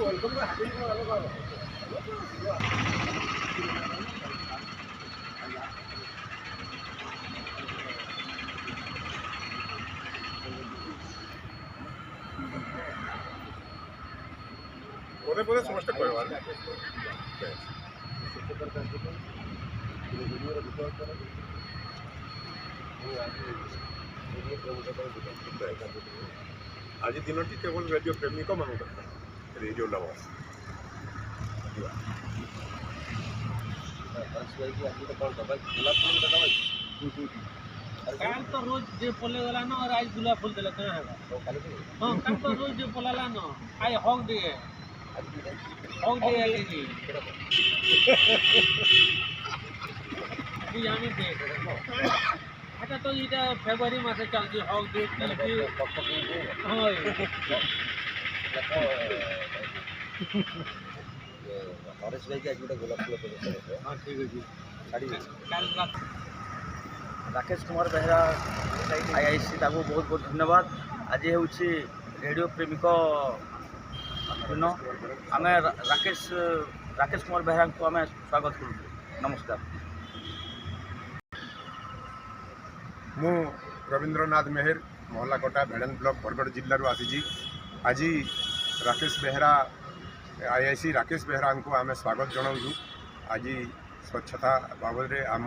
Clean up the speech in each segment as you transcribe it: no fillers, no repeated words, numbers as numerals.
पदे पदे समस्त कहवार आज दिन टी केवल रेडियो प्रेमिक मान रेडियो लवर्स काल तो रोज जे पोले गला ना और आज गुलाब फूल देला कहां है हां काल तो रोज जे पोलाला ना आज हॉक डे है जी जानी थे अच्छा तो इटा फेब्रुआरी मासे चलती हॉक डे की हां हरेश भाई के आज गोटे गोलाप फूल प्रदर्शन हां ठीक है जी छाड़ी काल रात राकेश कुमार बेहरा आईआईसी ताको बहुत बहुत धन्यवाद। आज हूँ रेडियो प्रेमिक दिन आम राकेश कुमार बेहरा को आम स्वागत करूँ। नमस्कार। मु रवींद्रनाथ मेहर महलाकोटा भेड़न ब्लॉक बरगढ़ जिल्लू आसी आज राकेश बेहरा आईआईसी राकेश बेहरा को आम स्वागत जनाऊँ। आज स्वच्छता बाबद आम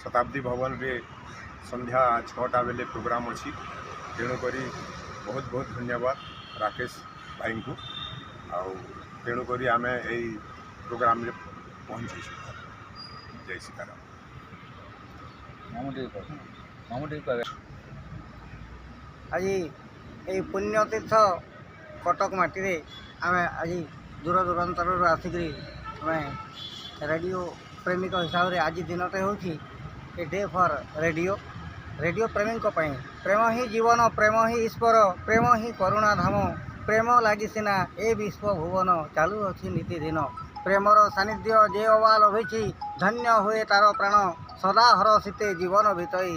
शताब्दी भवन रे संध्या 6टा बेले प्रोग्राम अच्छी तेणुक बहुत बहुत धन्यवाद राकेश भाई को तेणुक आम यही प्रोग्राम रे पहुँचे जय सीताराम। आज ये पुण्यतीर्थ कटक माटी रे आम आज दूर दूरांतर आसिक रेडियो प्रेमिक हिसाब से आज दिनटे हूँ a day for radio radio प्रेमी प्रेम ही जीवन प्रेम ही ईश्वर प्रेम ही करुणा धाम प्रेम लगी सीना ए विश्व भुवन चालू अच्छी नीति दिन प्रेमर सानिध्य जे अवा लभिछि धन्य हुए तार प्राण सदा हरसिते जीवन भितई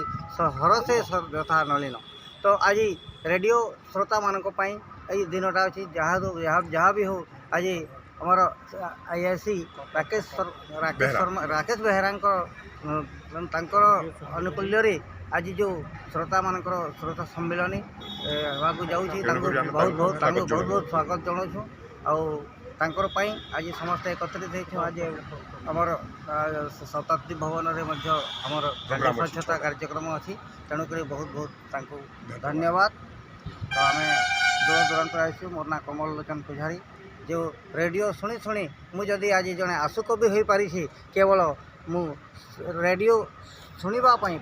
हरसे व्यथा नलिन। तो आज रेडियो श्रोता मानक पई ए दिनटा अच्छी जहाँ भी हो आज आमर आईआईसी राकेश बेहरा अनुकूल्य आज जो श्रोता मानकर श्रोता सम्मिलनी को जाऊँगी बहुत बहुत स्वागत जनाऊँ आउर आज समस्त एकत्रित हो आज आमर शताब्दी भवन में आमर स्वच्छता कार्यक्रम अच्छी तेणुक बहुत बहुत धन्यवाद। तो आम दूर दूरांत आसू मोर ना कमल लोचन पुजारी जो रेडियो शुणी शुणी मुझे आज जड़े आशुकवि हो पारी केवल मु रेडियो शुणा हो पारी।